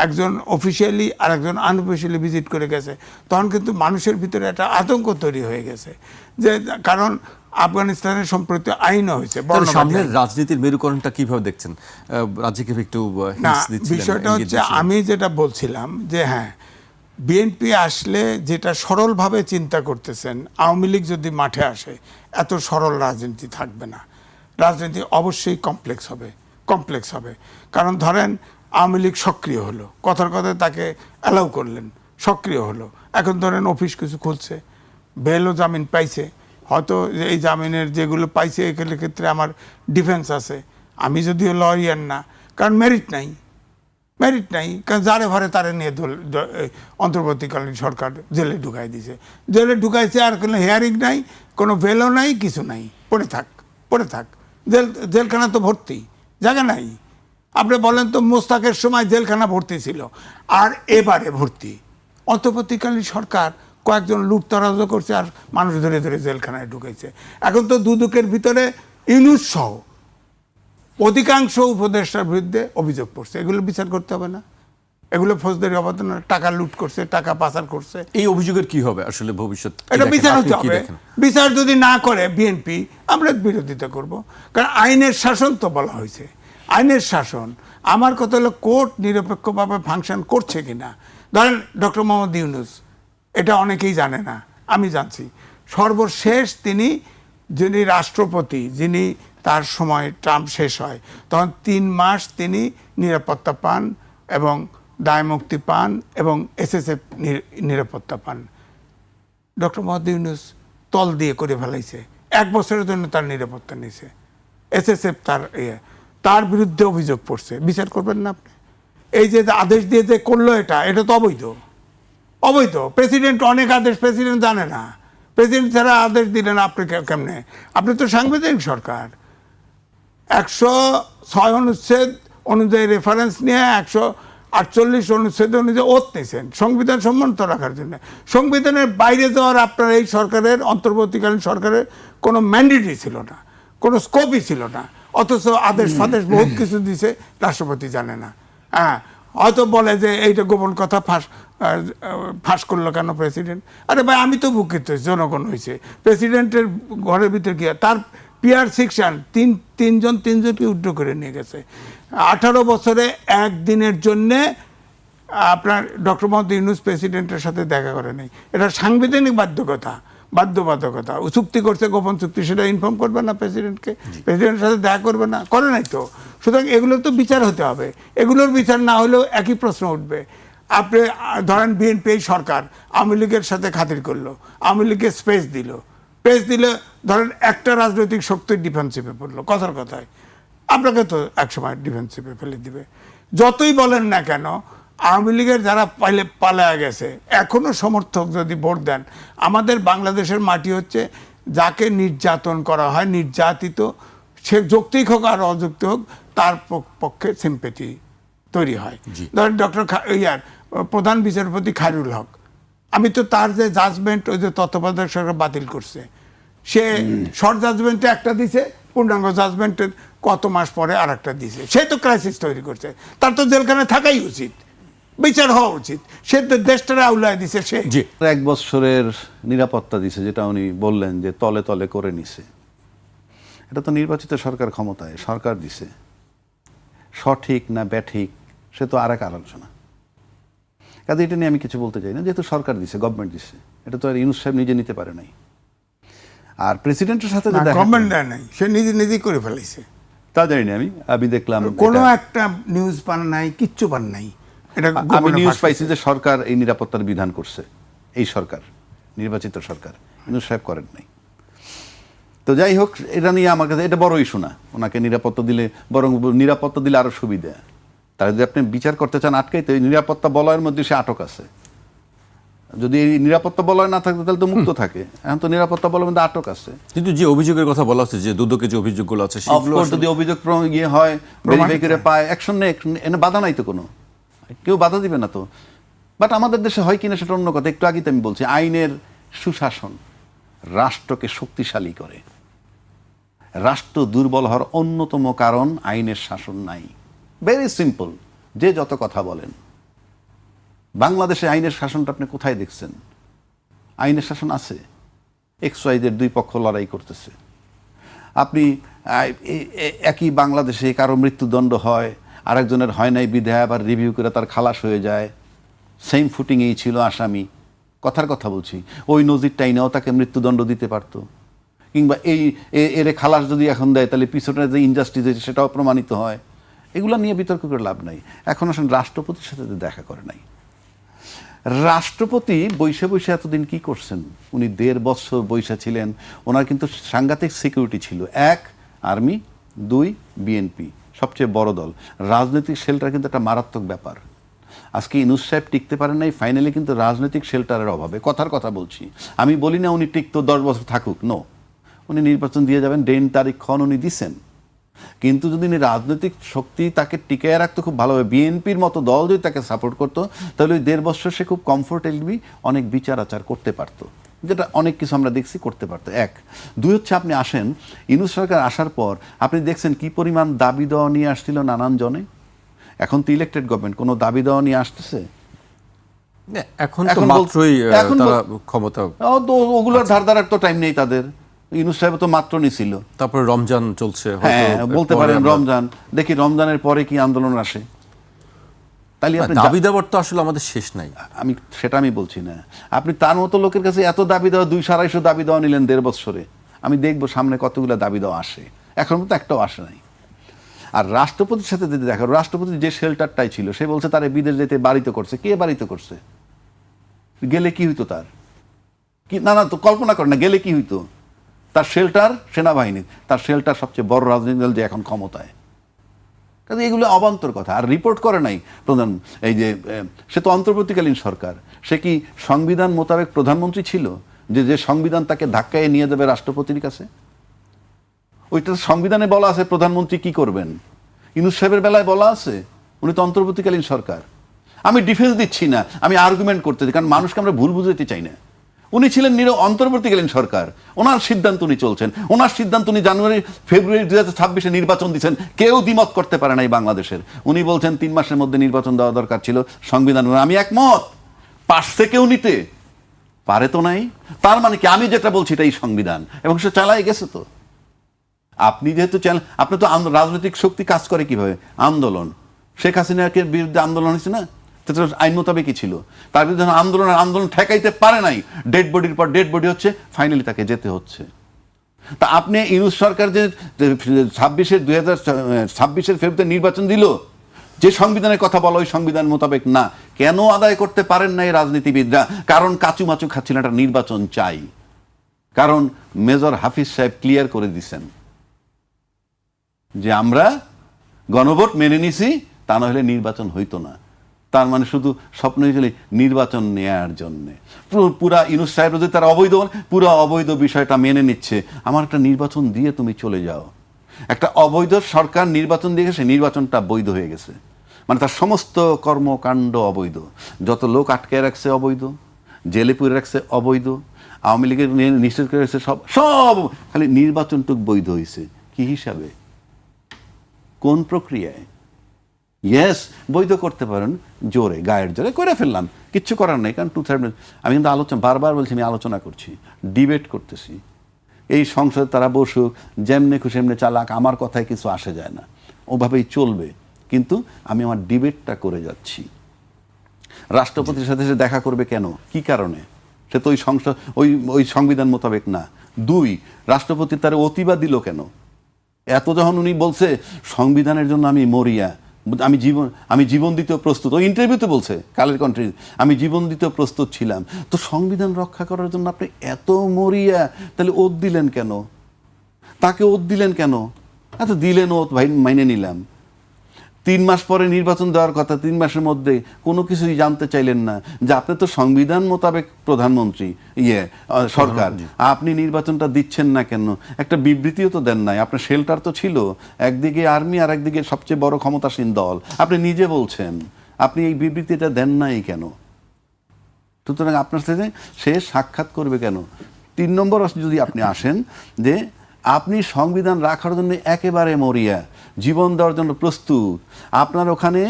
একজন অফিসিয়ালি আর একজন আনঅফিসিয়ালি ভিজিট করে গেছে। তখন কিন্তু মানুষের ভিতরে একটা আতঙ্ক তৈরি হয়ে গেছে, যে কারণ আফগানিস্তানের সম্প্রতি আইনও হয়েছে। সামনের রাজনীতির মেরুকরণটা কিভাবে দেখছেন? রাজ্যকে একটু না, বিষয়টা হচ্ছে আমি যেটা বলছিলাম যে হ্যাঁ, বিএনপি আসলে যেটা সরলভাবে চিন্তা করতেছেন, আওয়ামী লীগ যদি মাঠে আসে এত সরল রাজনীতি থাকবে না, রাজনীতি অবশ্যই কমপ্লেক্স হবে। কারণ ধরেন আওয়ামী লীগ সক্রিয় হলো, কথার কথায় তাকে অ্যালাউ করলেন, সক্রিয় হলো, এখন ধরেন অফিস কিছু খুলছে, বেলও জামিন পাইছে, হয়তো এই জামিনের যেগুলো পাইছে এগুলোর ক্ষেত্রে আমার ডিফেন্স আছে, আমি যদিও লয়ার না, কারণ মেরিট নাই, কারণ যারে ভরে তারে নিয়ে অন্তর্বর্তীকালীন সরকার জেলে ঢুকাই দিছে, জেলে ঢুকাইছে, আর কোনো হেয়ারিং নাই, কোনো বেলও নাই, কিছু নাই, পড়ে থাক। জেলখানা তো ভর্তি, জায়গা নাই। আপনি বলেন তো মোস্তাকের সময় জেলখানা ভর্তি ছিল, আর এবারে ভর্তি। অন্তর্বর্তীকালীন সরকার কয়েকজন লুটতরাজ করছে আর মানুষ ধরে ধরে জেলখানায় ঢুকেছে। এখন তো দুদকের ভিতরে ইউনূস সহ অধিকাংশ উপদেষ্টার বিরুদ্ধে অভিযোগ পড়ছে। এগুলো বিচার করতে হবে না? এগুলো ফৌজদারি অপরাধ না? টাকা লুট করছে, টাকা পাচার করছে। এই অভিযোগের কি হবে আসলে ভবিষ্যৎ? এটা বিচার হতে হবে। বিচার যদি না করে বিএনপি, আমরা বিরোধিতা করব। কারণ আইনের শাসন তো বলা হয়েছে, আইনের শাসন। আমার কথা হলো কোর্ট নিরপেক্ষভাবে ফাংশন করছে কিনা। ধরেন ডক্টর মোহাম্মদ ইউনূস, এটা অনেকেই জানে না, আমি জানছি। সর্বশেষ যিনি রাষ্ট্রপতি, যিনি তার সময় টার্ম শেষ হয়, তখন 3 মাস তিনি নিরাপত্তা পান এবং দায়মুক্তি পান এবং এসএসএফ নিরাপত্তা পান। ডক্টর মোহাম্মদ ইউনূস তল দিয়ে করে ফেলাইছে, 1 বছরের জন্য তার নিরাপত্তা নিয়েছে। এসএসএফ তার বিরুদ্ধে অভিযোগ পড়ছে, বিচার করবেন না আপনি? এই যে আদেশ দিয়ে যে করলো, এটা তো অবৈধ। অবৈধ। প্রেসিডেন্ট অনেক আদেশ প্রেসিডেন্ট জানে না। প্রেসিডেন্ট ছাড়া আদেশ দিলেন আপনি কেমনে? আপনি তো সাংবিধানিক সরকার। 106 অনুচ্ছেদ অনুযায়ী রেফারেন্স নিয়ে 148 অনুচ্ছেদ অনুযায়ী ওত নিয়েছেন সংবিধান সম্মানিত রাখার জন্য। সংবিধানের বাইরে যাওয়ার আপনার এই সরকারের, অন্তর্বর্তীকালীন সরকারের কোনো ম্যান্ডেটই ছিল না, কোনো স্কোপই ছিল না। অথচ আদেশ ফাদেশ বহুত কিছু দিছে, রাষ্ট্রপতি জানে না। হ্যাঁ, হয়তো বলে যে এইটা গোপন কথা ফাঁস করলো কেন প্রেসিডেন্ট? আরে ভাই, আমি তো ভুক্ত, জনগণ হয়েছে। প্রেসিডেন্টের ঘরের ভিতরে গিয়ে তার পিআর সেকশন তিনজনকে উইথড্র করে নিয়ে গেছে। 18 বছরে 1 দিনের জন্যে আপনার ডক্টর মোহাম্মদ ইউনূস প্রেসিডেন্টের সাথে দেখা করে নেই। এটা সাংবিধানিক বাধ্যবাধকতা। চুক্তি করছে, গোপন চুক্তি, সেটা ইনফর্ম করবে না প্রেসিডেন্টকে? প্রেসিডেন্টের সাথে দেখা করবে না? করে নাই তো। সুতরাং এগুলোর তো বিচার হতে হবে। এগুলোর বিচার না হলেও একই প্রশ্ন উঠবে। আপনি ধরেন বিএনপি এই সরকার আওয়ামী লীগের সাথে খাতির করলো, আওয়ামী লীগকে স্পেস দিলে ধরেন একটা রাজনৈতিক শক্তির ডিফেন্সিভে পড়লো, কথার কথায় আপনাকে তো একসময় ডিফেন্সিভে ফেলে দিবে। যতই বলেন না কেন, আওয়ামী লীগের যারা পালায়া গেছে, এখনো সমর্থক যদি ভোট দেন, আমাদের বাংলাদেশের মাটি হচ্ছে যাকে নির্যাতন করা হয়, নির্যাতিত, সে যৌক্তিক হোক আর অযৌক্তিক হোক, তার পক্ষে সিম্পেথি তৈরি হয়। ধরেন ডক্টর প্রধান বিচারপতি খায়রুল হক, আমি তো তার যে জাজমেন্ট, ওই যে তত্ত্বাবধায়ক সরকার বাতিল করছে, সে শর্ট জাজমেন্টে একটা দিছে, পূর্ণাঙ্গ জাজমেন্টের কত মাস পরে আর একটা দিছে। সে তো ক্রাইসিস তৈরি করছে, তার তো জেলখানে থাকাই উচিত, বিচার হওয়া উচিত। সে তো দেশটারে আউলায় দিছে। সে 1 বছরের নিরাপত্তা দিছে, যেটা উনি বললেন যে তলে তলে করে নিছে। এটা তো নির্বাচিত সরকার ক্ষমতায়, সরকার দিছে। সঠিক না ব্যাঠিক সে তো আর এক আলোচনা। কাজে এটা নিয়ে আমি কিছু বলতে চাই না, যেহেতু সরকার দিছে, গভর্নমেন্ট দিছে, এটা তো আর ইউনূস সাহেব নিজে নিতে পারে নাই। আর প্রেসিডেন্টের সাথে গভর্নমেন্ট দেয় নাই, সে নিজেই করে ফেলাইছে। তা জানি না, আমি দেখলাম কোনো একটা নিউজ পান নাই, কিচ্ছু পান নাই। আমি নিউজ পাইছি যে সরকার এই নিরাপত্তার বিধান করছে, এই সরকার, নির্বাচিত সরকার, ইউনূস সাহেব করেন নাই। তো যাই হোক, এটা নিয়ে আমার কাছে এটা বড় ইস্যু না। ওনাকে নিরাপত্তা দিলে, বরং নিরাপত্তা দিলে আরো সুবিধা। তারা যদি আপনি বিচার করতে চান আটকাইতে, নিরাপত্তা বলয়ের মধ্যে সে আটক আছে। যদি এই নিরাপত্তা বলয় না থাকতো তাহলে তো মুক্ত থাকে। এখন তো নিরাপত্তা বলয়ের মধ্যে আটক আছে। কিন্তু যে অভিযোগের কথা বলা হচ্ছে, যে দুদকে যে অভিযোগগুলো আছে, সেগুলো যদি অভিযোগ ইয়ে হয়, ভেরিফাই করে পায়, অ্যাকশন নেই, এনে বাধা নাই তো কোনো, কেউ বাধা দিবে না তো। বাট আমাদের দেশে হয় কিনা সেটা অন্য কথা। একটু আগে তো আমি বলছি, আইনের সুশাসন রাষ্ট্রকে শক্তিশালী করে। রাষ্ট্র দুর্বল হওয়ার অন্যতম কারণ আইনের শাসন নাই। Very simple. যে যত কথা বলেন, বাংলাদেশে আইনের শাসনটা আপনি কোথায় দেখছেন? আইনের শাসন আছে, XYZ 2 পক্ষ লড়াই করতেছে। আপনি একই বাংলাদেশে কারো মৃত্যুদণ্ড হয়, আরেকজনের হয় নাই বিধায় আবার রিভিউ করে তার খালাস হয়ে যায়। সেম ফুটিংয়েই ছিল আসামি। কথার কথা বলছি, ওই নজির টাইনেও তাকে মৃত্যুদণ্ড দিতে পারতো। কিংবা এর খালাস যদি এখন দেয়, তাহলে পিছনে যে ইনজাস্টিস হয়েছে সেটাও প্রমাণিত হয়। এগুলো নিয়ে বিতর্ক করে লাভ নাই। এখন আসলে রাষ্ট্রপতির সাথে দেখা করে নাই। রাষ্ট্রপতি বৈশে বৈশে এতদিন কি করছেন? উনি 1.5 বছর বৈশা ছিলেন। ওনার কিন্তু সাংঘাতিক সিকিউরিটি ছিল। 1 আর্মি, 2 বিএনপি, সবচেয়ে বড় দল। রাজনৈতিক শেল্টার কিন্তু একটা মারাত্মক ব্যাপার। আজকে ইউনূস সাহেব টিকতে পারেন নাই, ফাইনালি কিন্তু রাজনৈতিক শেল্টারের অভাবে। কথার কথা বলছি, আমি বলি না উনি টিকতো 10 বছর থাকুক, নো। উনি নির্বাচন দিয়ে যাবেন, 10 তারিখ ক্ষণ উনি দিচ্ছেন, কিন্তু যদি রাজনৈতিক শক্তি তাকে টিকিয়ে রাখতো খুব ভালোভাবে, বিএনপির মতো দল যদি তাকে সাপোর্ট করতো, তাহলে ওই 1.5 বছর সে খুব কমফোর্টেবলি অনেক বিচার আচার করতে পারতো, যেটা অনেক কিছু আমরা দেখছি করতে পারতো। 1, 2 হচ্ছে আপনি আসেন, ইউনূস সরকার আসার পর আপনি দেখছেন কি পরিমাণ দাবি দেওয়া নিয়ে আসছিল নানান জনে। এখন তো ইলেক্টেড গভর্নমেন্ট, কোনো দাবি দেওয়া নিয়ে আসতেছে? এখন তো মাত্রই তারা ক্ষমতা, ওগুলোর ধার ধারার তো টাইম নেই তাদের। ইউনূস সাহেব তো মাত্র নিছিল, তারপরে রমজান চলছে, হ্যাঁ বলতে পারেন রমজান, দেখি রমজানের পরে কি আন্দোলন আসে। তাহলে আপনি দাবি দেওয়ার তো আসলে আমাদের শেষ নাই। সেটা আমি বলছি না, আপনি তার মতো লোকের কাছে এত দাবি দেওয়া, 200-250 দাবি দেওয়া নিলেন 1.5 বছরে। আমি দেখবো সামনে কতগুলো দাবি দেওয়া আসে, এখন তো একটাও আসে নাই। আর রাষ্ট্রপতির সাথে যদি দেখা, রাষ্ট্রপতি যে শেল্টারটাই ছিল, সে বলছে তারে বিদেশ যেতে বাড়িতে করছে। কে বাড়িতে করছে? গেলে কি হইতো তার? কি না না তো কল্পনা করে না, গেলে কি হইতো? তার শেল্টার সেনাবাহিনী, তার শেল্টার সবচেয়ে বড় রাজনৈতিক দল যে এখন ক্ষমতায়। কাজে এগুলো অবান্তর কথা। আর রিপোর্ট করে নাই প্রধান, এই যে সে তো অন্তর্বর্তীকালীন সরকার, সে কি সংবিধান মোতাবেক প্রধানমন্ত্রী ছিল যে সংবিধান তাকে ধাক্কায় নিয়ে দেবে রাষ্ট্রপতির কাছে? ওইটা সংবিধানে বলা আছে প্রধানমন্ত্রী কি করবেন। ইউনূস সাহেবের বেলায় বলা আছে, উনি তো অন্তর্বর্তীকালীন সরকার। আমি ডিফেন্স দিচ্ছি না, আমি আর্গুমেন্ট করতে দিই, কারণ মানুষকে আমরা ভুল বুঝাতে চাই না। উনি ছিলেন অন্তর্বর্তীকালীন সরকার, ওনার সিদ্ধান্ত উনি চলছেন, ওনার সিদ্ধান্ত উনি ফেব্রুয়ারি 2026 নির্বাচন দিচ্ছেন, কেউ দ্বিমত করতে পারে নাই বাংলাদেশের। উনি বলছেন 3 মাসের মধ্যে নির্বাচন দেওয়া দরকার ছিল, সংবিধান। আমি একমত, পারছে কেউ নিতে? পারে তো নাই। তার মানে কি আমি যেটা বলছি এটাই সংবিধান, এবং সে চালাই গেছে। তো আপনি যেহেতু আপনি তো রাজনৈতিক শক্তি কাজ করে কিভাবে? আন্দোলন। শেখ হাসিনাকে বিরুদ্ধে আন্দোলন হয়েছে না, আইন মোতাবেকই ছিল। তার বিরুদ্ধে আন্দোলন ঠেকাইতে পারে নাই, ডেড বডির পর ডেড বডি হচ্ছে, ফাইনালি তাকে যেতে হচ্ছে। তা আপনি ইউনূস সরকার যে 2026 ফেব্রুয়ারিতে নির্বাচন দিল, যে সংবিধানের কথা বলা ওই সংবিধান মোতাবেক না, কেন আদায় করতে পারেন না এই রাজনীতিবিদরা? কারণ কাচুমাচু খাচ্ছিল, একটা নির্বাচন চাই। কারণ মেজর হাফিজ সাহেব ক্লিয়ার করে দিচ্ছেন যে আমরা গণভোট মেনে নিছি, তা না হলে নির্বাচন হইতো না। তার মানে শুধু স্বপ্ন হয়েছিল নির্বাচন নেয়ার জন্য। পুরা ইউনূস সাহেব যদি তার অবৈধ, পুরো অবৈধ বিষয়টা মেনে নিচ্ছে, আমার একটা নির্বাচন দিয়ে তুমি চলে যাও। একটা অবৈধ সরকার নির্বাচন দিয়ে গেছে, নির্বাচনটা বৈধ হয়ে গেছে, মানে তার সমস্ত কর্মকাণ্ড অবৈধ। যত লোক আটকে রাখছে অবৈধ, জেলে পুরে রাখছে অবৈধ, আওয়ামী লীগের নিষেধ করে রাখছে সব, খালি নির্বাচনটুক বৈধ হয়েছে। কি হিসাবে? কোন প্রক্রিয়ায়? ইয়েস, বৈধ করতে পারেন জোরে, গায়ের জোরে করে ফেললাম, কিচ্ছু করার নেই, কারণ 2/3। আমি কিন্তু বারবার বলছি, আমি আলোচনা করছি, ডিবেট করতেছি। এই সংসদে তারা বসুক, যেমনে খুশি এমনি চালাক, আমার কথায় কিছু আসে যায় না, ওভাবেই চলবে। কিন্তু আমি আমার ডিবেটটা করে যাচ্ছি। রাষ্ট্রপতির সাথে সে দেখা করবে কেন? কি কারণে? সে তো ওই সংবিধান মোতাবেক না। 2, রাষ্ট্রপতি তার অতিবাদ দিল কেন? এত যখন উনি বলছে সংবিধানের জন্য আমি মরিয়া, আমি জীবন দিতেও প্রস্তুত, ওই ইন্টারভিউতে বলছে, কালের কন্ট্রি, আমি জীবন দিতেও প্রস্তুত ছিলাম। তো সংবিধান রক্ষা করার জন্য আপনি এত মরিয়া, তাহলে ওত দিলেন কেন? তাকে ওত দিলেন কেন? আচ্ছা দিলেন ওত, ভাই মাইনে নিলাম। 3 মাস পরে নির্বাচন দেওয়ার কথা, 3 মাসের মধ্যে কোনো কিছুই জানতে চাইলেন না যে আপনি তো সংবিধান মোতাবেক প্রধানমন্ত্রী, সরকার, আপনি নির্বাচনটা দিচ্ছেন না কেন? একটা বিবৃতিও তো দেন নাই। আপনার শেল্টার তো ছিল, একদিকে আর্মি আর একদিকে সবচেয়ে বড় ক্ষমতাসীন দল, আপনি নিজে বলছেন, আপনি এই বিবৃতিটা দেন নাই কেন? সুতরাং আপনার সাথে সে সাক্ষাৎ করবে কেন? 3 নম্বর যদি আপনি আসেন যে আপনি সংবিধান রাখার জন্য একেবারে মরিয়া, জীবন দেওয়ার জন্য প্রস্তুত। আপনার ওখানে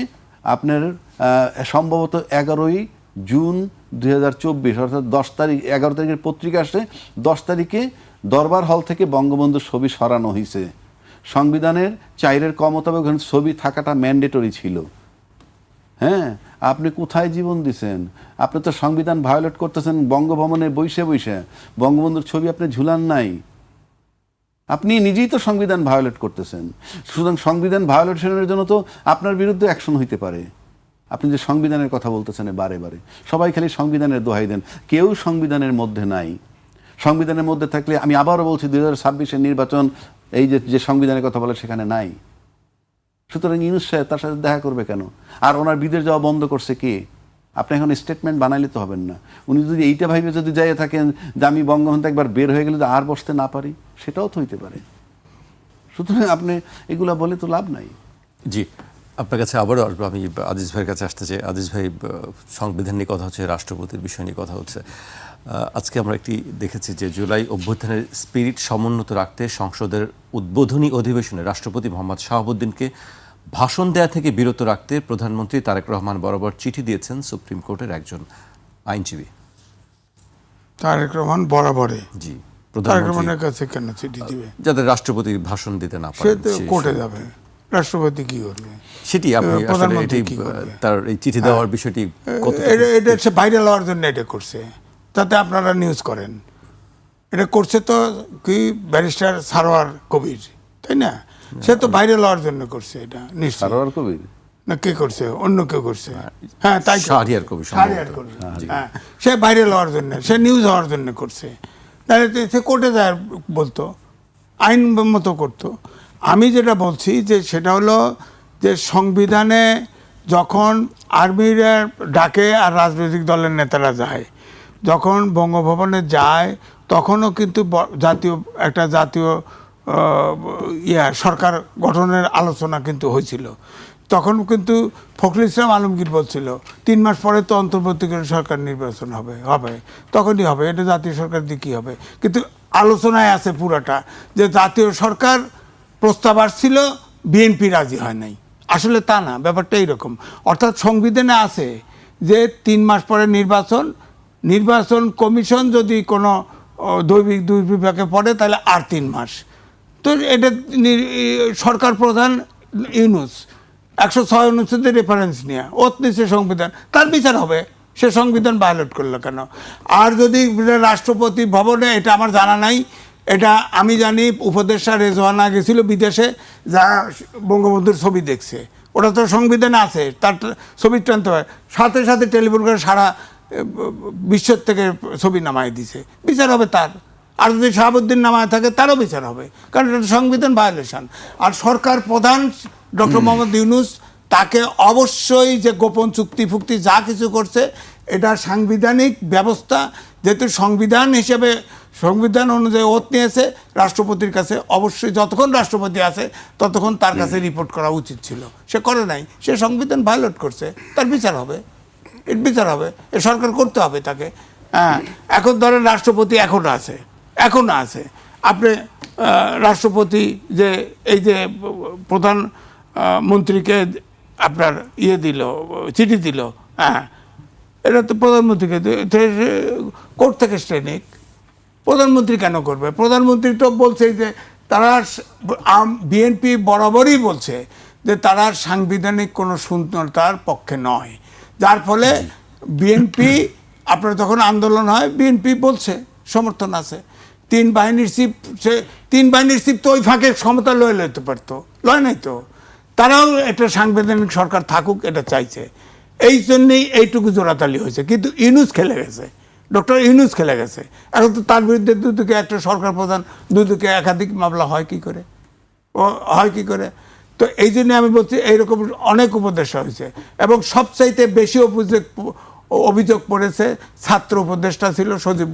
আপনার সম্ভবত 11ই জুন 2024, অর্থাৎ 10 তারিখ, 11 তারিখের পত্রিকা আসে, 10 তারিখে দরবার হল থেকে বঙ্গবন্ধুর ছবি সরানো হয়েছে। সংবিধানের 4-এর ক মোতাবেক ওখানে ছবি থাকাটা ম্যান্ডেটরি ছিল। হ্যাঁ, আপনি কোথায় জীবন দিছেন? আপনি তো সংবিধান ভায়োলেট করতেছেন বঙ্গভবনে বৈশে বৈশে, বঙ্গবন্ধুর ছবি আপনি ঝুলান নাই, আপনি নিজেই তো সংবিধান ভায়োলেট করতেছেন। সুতরাং সংবিধান ভায়োলেশনের জন্য তো আপনার বিরুদ্ধে অ্যাকশন হইতে পারে। আপনি যে সংবিধানের কথা বলতেছেন বারে বারে, সবাই খালি সংবিধানের দোহাই দেন, কেউ সংবিধানের মধ্যে নাই। সংবিধানের মধ্যে থাকলে, আমি আবারও বলছি, 2026-এর নির্বাচন এই যে সংবিধানের কথা বলে সেখানে নাই। সুতরাং ইউনূস সাহেব তার সাথে দেখা করবে কেন? আর ওনার বিদেশ যাওয়া বন্ধ করছে কে? আপনি এখন স্টেটমেন্ট বানাইলে তো হবেন না। উনি যদি এইটা ভাইবে যদি যাইয়ে থাকেন যে আমি বঙ্গবন্ধু একবার বের হয়ে গেলে আর বসতে না পারি, সেটাও তো হইতে পারে। সুতরাং আপনি এগুলা বলে তো লাভ নাই। জি, আপনার কাছে আবারও আসবো। আমি আজিজ ভাইয়ের কাছে আসতে চাই। আজিজ ভাই, সংবিধান নিয়ে কথা হচ্ছে, রাষ্ট্রপতির বিষয় নিয়ে কথা হচ্ছে। আজকে আমরা একটি দেখেছি যে জুলাই অভ্যুত্থানের স্পিরিট সমুন্নত রাখতে সংসদের উদ্বোধনী অধিবেশনে রাষ্ট্রপতি মোহাম্মদ শাহাবুদ্দিনকে ভাষণ দেয়া থেকে বিরত রাখতে প্রধানমন্ত্রী তারেক রহমান বরাবর চিঠি দিয়েছেন সুপ্রিম কোর্টের একজন আইনজীবী। তারেক রহমান বরাবরে? জি, তারেক রহমানের কাছে কেন চিঠি দিবে? যাতে রাষ্ট্রপতি ভাষণ দিতে না সে পারেন। তো কোর্টে যাবে, রাষ্ট্রপতি কি করবে? সেটি আপনি আসলে প্রধানমন্ত্রী এটাই কি করবে? তার এই চিঠি দেওয়ার বিষয়টি কত এটা সে ভাইরাল হওয়ার জন্য এটা করছে, যাতে আপনারা নিউজ করেন। এটা করছে তো কি ব্যারিস্টার সারোয়ার কবির, তাই না? সে তো ভাইরাল হওয়ার জন্য করছে এটা নিশ্চয়ই। সারোয়ার কবির না, কে করছে? অন্য কেউ করছে। হ্যাঁ, তাই তো। শাহরিয়ার কবির শাহরিয়ার কবির। হ্যাঁ, সে ভাইরাল হওয়ার জন্য, সে নিউজ হওয়ার জন্য করছে। তাহলে তো সে কোর্টে যায় বলতো, আইন মতো করতো। আমি যেটা বলছি যে সেটা হলো যে সংবিধানে যখন আর্মিরা ডাকে আর রাজনৈতিক দলের নেতারা যায়, যখন বঙ্গভবনে যায় তখনও কিন্তু জাতীয় সরকার গঠনের আলোচনা কিন্তু হয়েছিল। তখন কিন্তু ফখরুল ইসলাম আলমগীর বলছিল 3 মাস পরে তো অন্তর্বর্তীকালীন সরকার নির্বাচন হবে, তখনই হবে, এটা জাতীয় সরকার দিয়ে কী হবে। কিন্তু আলোচনায় আছে পুরাটা যে জাতীয় সরকার প্রস্তাব আসছিল, বিএনপি রাজি হয় নাই। আসলে তা না, ব্যাপারটা এইরকম। অর্থাৎ সংবিধানে আছে যে 3 মাস পরে নির্বাচন কমিশন যদি কোনো দুর্বিপাকে পড়ে তাহলে আর 3 মাস। তো এটা সরকার প্রধান ইউনূস 106 অনুচ্ছেদের রেফারেন্স নিয়ে ওত নিচ্ছে সংবিধান, তার বিচার হবে। সে সংবিধান ভায়োলেট করলো কেন? আর যদি রাষ্ট্রপতি ভবনে, এটা আমার জানা নাই, এটা আমি জানি উপদেষ্টা রেজওয়ানা গেছিল বিদেশে, যা বঙ্গবন্ধুর ছবি দেখছে, ওটা তো সংবিধানে আছে, তার ছবি টানতে হয়, সাথে সাথে টেলিফোন করে সারা বিশ্বের থেকে ছবি নামায় দিছে, বিচার হবে তার। আর যদি শাহাবুদ্দিন নামায় থাকে তারও বিচার হবে, কারণ এটা সংবিধান ভায়োলেশন। আর সরকার প্রধান ডক্টর মোহাম্মদ ইউনূস, তাকে অবশ্যই যে গোপন চুক্তি ফুক্তি যা কিছু করছে এটা সাংবিধানিক ব্যবস্থা, যেহেতু সংবিধান হিসেবে সংবিধান অনুযায়ী ওত নিয়েছে, রাষ্ট্রপতির কাছে অবশ্যই যতক্ষণ রাষ্ট্রপতি আছে ততক্ষণ তার কাছে রিপোর্ট করা উচিত ছিল। সে করে নাই, সে সংবিধান ভায়োলেট করছে, তার বিচার হবে, বিচার হবে, এ সরকার করতে হবে তাকে। হ্যাঁ, এখন ধরেন রাষ্ট্রপতি এখনো আছে, আপনি রাষ্ট্রপতি যে এই যে প্রধান মন্ত্রীকে আপনার চিঠি দিল, হ্যাঁ, এটা তো প্রধানমন্ত্রীকে কোর্ট থেকে স্টে নিক। প্রধানমন্ত্রী কেন করবে? প্রধানমন্ত্রী তো বলছে যে তারা, বিএনপি বরাবরই বলছে যে তারা সাংবিধানিক কোনো শূন্যতার পক্ষে নয়, যার ফলে বিএনপি আপনার যখন আন্দোলন হয় বিএনপি বলছে সমর্থন আছে। 3 বাহিনীর চিফ তো ওই ফাঁকে ক্ষমতা লইতে পারতো, লয় নাই তো। তারাও একটা সাংবিধানিক সরকার থাকুক এটা চাইছে, এই জন্যেই এইটুকু জোড়াতালি হয়েছে। কিন্তু ইউনূস খেলে গেছে, ডক্টর ইউনূস খেলে গেছে। এখন তো তার বিরুদ্ধে দুদিকে একটা সরকার প্রধান, দুদিকে একাধিক মামলা হয় কি করে? তো এই জন্য আমি বলছি এইরকম অনেক উপদেষ্টা হয়েছে, এবং সবচাইতে বেশি অভিযোগ পড়েছে ছাত্র উপদেষ্টা ছিল সজীব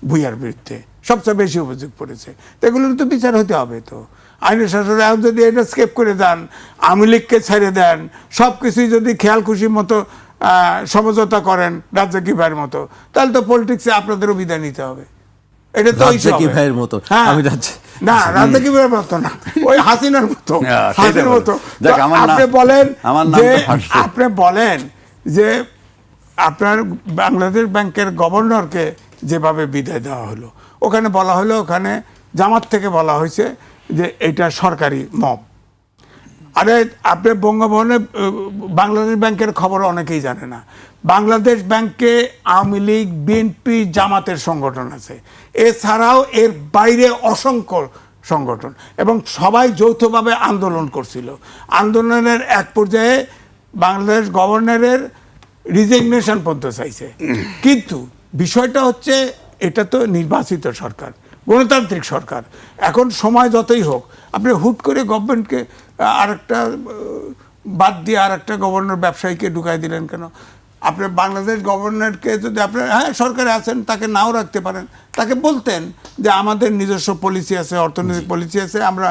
ভুইয়ার বিরুদ্ধে, সবচেয়ে বেশি অভিযোগ পড়েছে। তো এগুলোর তো বিচার হতে হবে। তো আইনের শাসনে এখন যদি এটা স্কেপ করে দেন, আওয়ামী লীগকে ছেড়ে দেন, সব কিছুই যদি খেয়াল খুশির মতো সমঝোতা করেন রাজ্জাকি ভাইয়ের মতো, তাহলে তো পলিটিক্সে আপনাদেরও বিদায় নিতে হবে। এটা তো রাজ্জাকি ভাইয়ের মতো, আমি না, রাজ্জাকি ভাইয়ের মতো না, ওই হাসিনার মতো। আপনি বলেন যে আপনার বাংলাদেশ ব্যাংকের গভর্নরকে যেভাবে বিদায় দেওয়া হলো, ওখানে বলা হলো, ওখানে জামাত থেকে বলা হয়েছে যে এটা সরকারি মব। আরে আপনি বঙ্গভবনে বাংলাদেশ ব্যাংকের খবর অনেকেই জানে না। বাংলাদেশ ব্যাংকে আওয়ামী লীগ, বিএনপি, জামাতের সংগঠন আছে, এছাড়াও এর বাইরে অসংখ্য সংগঠন, এবং সবাই যৌথভাবে আন্দোলন করছিল। আন্দোলনের এক পর্যায়ে বাংলাদেশ গভর্নরের রিজিগনেশন পর্যন্ত চাইছে। কিন্তু বিষয়টা হচ্ছে এটা তো নির্বাচিত সরকার, গণতান্ত্রিক সরকার। এখন সময় যতই হোক, আপনি হুট করে গভর্নমেন্টকে আরেকটা বাদ দিয়ে আরেকটা গভর্নর ব্যবসায়ীকে ঢুকাই দিলেন কেন? আপনি বাংলাদেশ গভর্নরকে যদি আপনি সরকারে আছেন, তাকে নাও রাখতে পারেন, তাকে বলতেন যে আমাদের নিজস্ব পলিসি আছে, অর্থনৈতিক পলিসি আছে, আমরা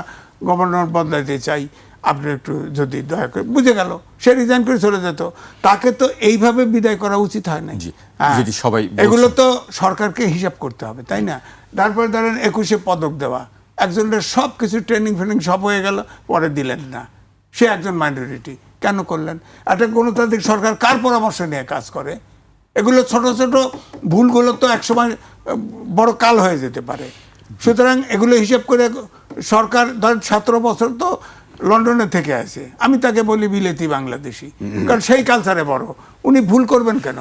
গভর্নর বদলাইতে চাই, আপনি একটু যদি দয়া করে, বুঝে গেল, সে রিজাইন করে চলে যেত। তাকে তো এইভাবে বিদায় করা উচিত হয় না। জি, যেটি সবাই বলছে। এগুলো তো সরকারকে হিসাব করতে হবে, তাই না? তারপরে ধরেন 21-এ পদক দেওয়া, একজনের সব কিছু ট্রেনিং ফ্রেনিং সব হয়ে গেল, পরে দিলেন না, সে একজন মাইনরিটি, কেন করলেন? একটা গণতান্ত্রিক সরকার কার পরামর্শ নিয়ে কাজ করে? এগুলো ছোট ছোট ভুলগুলো তো একসময় বড় কাল হয়ে যেতে পারে। সুতরাং এগুলো হিসাব করে সরকার, ধরেন 17 বছর তো লন্ডনে থেকে আছে, আমি তাকে বলি বিলেতি বাংলাদেশি, কারণ সেই কালচারে বড়। উনি ভুল করবেন কেন?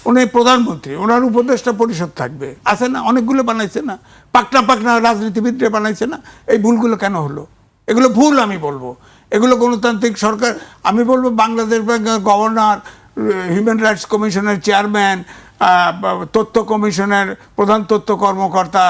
উনি প্রধানমন্ত্রী, ওনার উপদেষ্টা পরিষদ থাকবে, আছে না? অনেকগুলো বানাইছে না, পাকনা পাকনা রাজনীতিবিদরা বানাইছে না? এই ভুলগুলো কেন হলো? এগুলো ভুল আমি বলবো। এগুলো গণতান্ত্রিক সরকার, আমি বলবো বাংলাদেশ ব্যাংকের গভর্নর, হিউম্যান রাইটস কমিশনের চেয়ারম্যান, তথ্য কমিশনের প্রধান তথ্য কর্মকর্তা,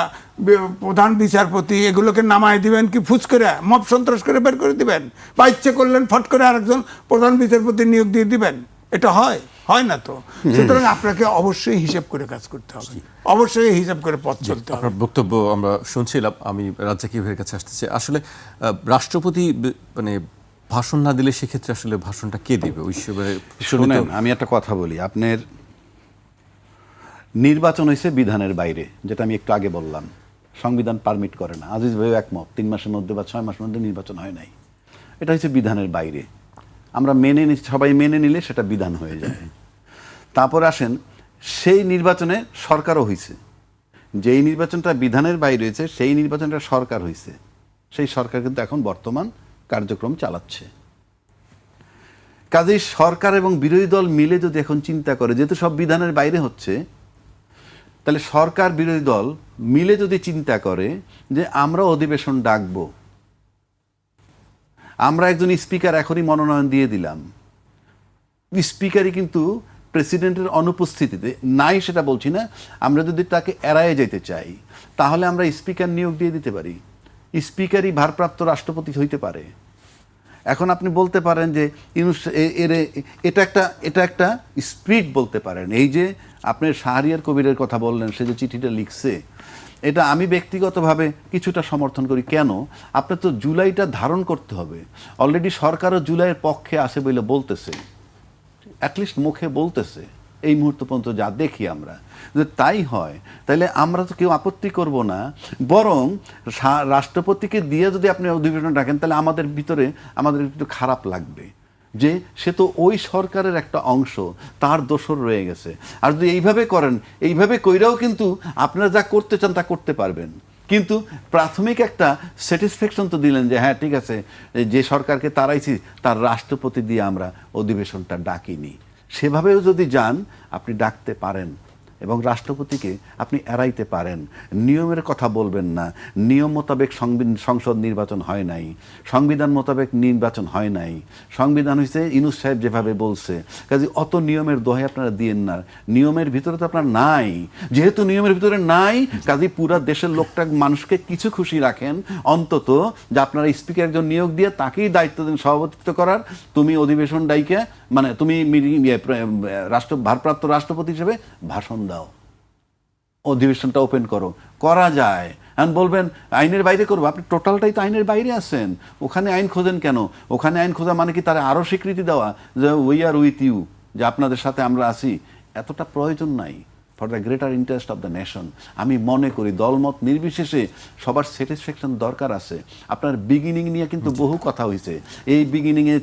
প্রধান বিচারপতি, এগুলোকে নামায় দিবেন কি ফুস করে, মব সন্ত্রাস করে বের করে দিবেন? বা ইচ্ছে করলেন ফট করে আরেকজন প্রধান বিচারপতি নিয়োগ দিয়ে দিবেন? এটা হয়? হয় না তো। সুতরাং আপনাকে অবশ্যই হিসাব করে কাজ করতে হবে, অবশ্যই হিসাব করে পথ চলতে হবে। আপনার বক্তব্য আমরা শুনছিলাম। আমি রাজ্জাকি ভাইয়ের কাছে আসতে চাই। আসলে রাষ্ট্রপতি মানে ভাষণ না দিলে সেক্ষেত্রে আসলে ভাষণটা কে দেবে? ওই সময় শুনেন, আমি একটা কথা বলি। আপনার নির্বাচন হয়েছে বিধানের বাইরে, যেটা আমি একটু আগে বললাম, সংবিধান পারমিট করে না। আজিজ ভাইও একমত, 3 মাসের মধ্যে বা 6 মাসের মধ্যে নির্বাচন হয় নাই। এটা হচ্ছে বিধানের বাইরে। আমরা মেনে নিচ্ছি, সবাই মেনে নিলে সেটা বিধান হয়ে যায়। তারপর আসেন, সেই নির্বাচনে সরকারও হয়েছে। যেই নির্বাচনটা বিধানের বাইরে হয়েছে সেই নির্বাচনটা সরকার হয়েছে। সেই সরকার কিন্তু এখন বর্তমান কার্যক্রম চালাচ্ছে। কাজেই সরকার এবং বিরোধী দল মিলে যদি এখন চিন্তা করে, যেহেতু সব বিধানের বাইরে হচ্ছে, তাহলে সরকার বিরোধী দল মিলে যদি চিন্তা করে যে আমরা অধিবেশন ডাকবো, আমরা একজন স্পিকার এখনই মনোনয়ন দিয়ে দিলাম, স্পিকারই কিন্তু প্রেসিডেন্টের অনুপস্থিতিতে নাই, সেটা বলছি না, আমরা যদি তাকে এড়ায়ে যেতে চাই তাহলে আমরা স্পিকার নিয়োগ দিয়ে দিতে পারি। স্পিকারই ভারপ্রাপ্ত রাষ্ট্রপতি হইতে পারে। এখন আপনি বলতে পারেন যে এটা একটা স্পিরিট বলতে পারেন। এই যে আপনি শাহরিয়ার কবিরের কথা বললেন, সে যে চিঠিটা লিখছে, এটা আমি ব্যক্তিগতভাবে কিছুটা সমর্থন করি। কেন? আপনার তো জুলাইটা ধারণ করতে হবে। অলরেডি সরকারও জুলাইয়ের পক্ষে আছে বলে বলতেছে, অ্যাটলিস্ট মুখে বলতেছে। এই মুহূর্ত পর্যন্ত যা দেখি আমরা, যদি তাই হয় তাহলে আমরা তো কেউ আপত্তি করব না। বরং রাষ্ট্রপতিকে দিয়ে যদি আপনি অধিবেশন ডাকেন, তাহলে আমাদের ভিতরে একটু খারাপ লাগবে যে সে তো ওই সরকারের একটা অংশ, তার দোসর রয়ে গেছে। আর যদি এইভাবে করেন, এইভাবে কইরাও কিন্তু আপনারা যা করতে চান তা করতে পারবেন। কিন্তু প্রাথমিক একটা স্যাটিসফ্যাকশন তো দিলেন যে হ্যাঁ ঠিক আছে, যে সরকারকে তাড়াইছি তার রাষ্ট্রপতি দিয়ে আমরা অধিবেশনটা ডাকিনি। সেভাবেও যদি যান, আপনি ডাকতে পারেন এবং রাষ্ট্রপতিকে আপনি এড়াইতে পারেন। নিয়মের কথা বলবেন না। নিয়ম মোতাবেক সংসদ নির্বাচন হয় নাই, সংবিধান মোতাবেক নির্বাচন হয় নাই। সংবিধান হয়েছে ইউনূস সাহেব যেভাবে বলছে। কাজে অত নিয়মের দোহাই আপনারা দিয়েন না। নিয়মের ভিতরে তো আপনার নাই। যেহেতু নিয়মের ভিতরে নাই, কাজে পুরা দেশের লোকটা মানুষকে কিছু খুশি রাখেন অন্তত, যে আপনারা স্পিকার একজন নিয়োগ দিয়ে তাকেই দায়িত্ব দেন সভাপতিত্ব করার। তুমি অধিবেশন ডাইকে, মানে তুমি ভারপ্রাপ্ত রাষ্ট্রপতি হিসেবে ভাষণ দাও, অধিবেশনটা ওপেন করো। করা যায়। এখন বলবেন আইনের বাইরে করবো, আপনি টোটালটাই তো আইনের বাইরে আছেন। ওখানে আইন খোঁজেন কেন? ওখানে আইন খোঁজা মানে কি তারা আরও স্বীকৃতি দেওয়া যে উই আর উইথ ইউ, যে আপনাদের সাথে আমরা আছি? এতটা প্রয়োজন নাই। For the greater interest of the nation আমি মনে করি দলমত নির্বিশেষে সবার স্যাটিসফ্যাকশন দরকার আছে। আপনার বিগিনিং নিয়ে কিন্তু বহু কথা হয়েছে। এই বিগিনিংয়ে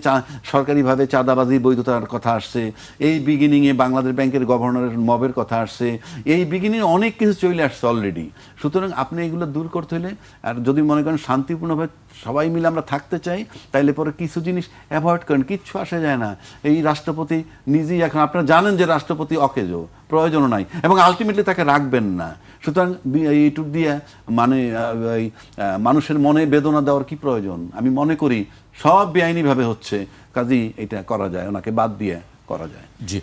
সরকারিভাবে চাঁদাবাজি বৈধতার কথা আসছে, এই বিগিনিংয়ে বাংলাদেশ ব্যাংকের গভর্নরের মবের কথা আসছে, এই বিগিনিংয়ে অনেক কিছু চলে আসছে অলরেডি। সুতরাং আপনি এগুলো দূর করতে হলে, আর যদি মনে করেন শান্তিপূর্ণভাবে সবাই মিলে আমরা থাকতে চাই, তাইলে পরে কিছু জিনিস অ্যাভয়েড করেন। কিচ্ছু আসে যায় না। এই রাষ্ট্রপতি নিজেই, এখন আপনারা জানেন যে রাষ্ট্রপতি অকেজো, প্রয়োজনও নাই এবং আলটিমেটলি তাকে রাখবেন না। সুতরাং এইটুক দিয়ে মানে মানুষের মনে বেদনা দেওয়ার কি প্রয়োজন? আমি মনে করি সব বেআইনিভাবে হচ্ছে, কাজেই এটা করা যায়, ওনাকে বাদ দিয়ে করা যায়। জি।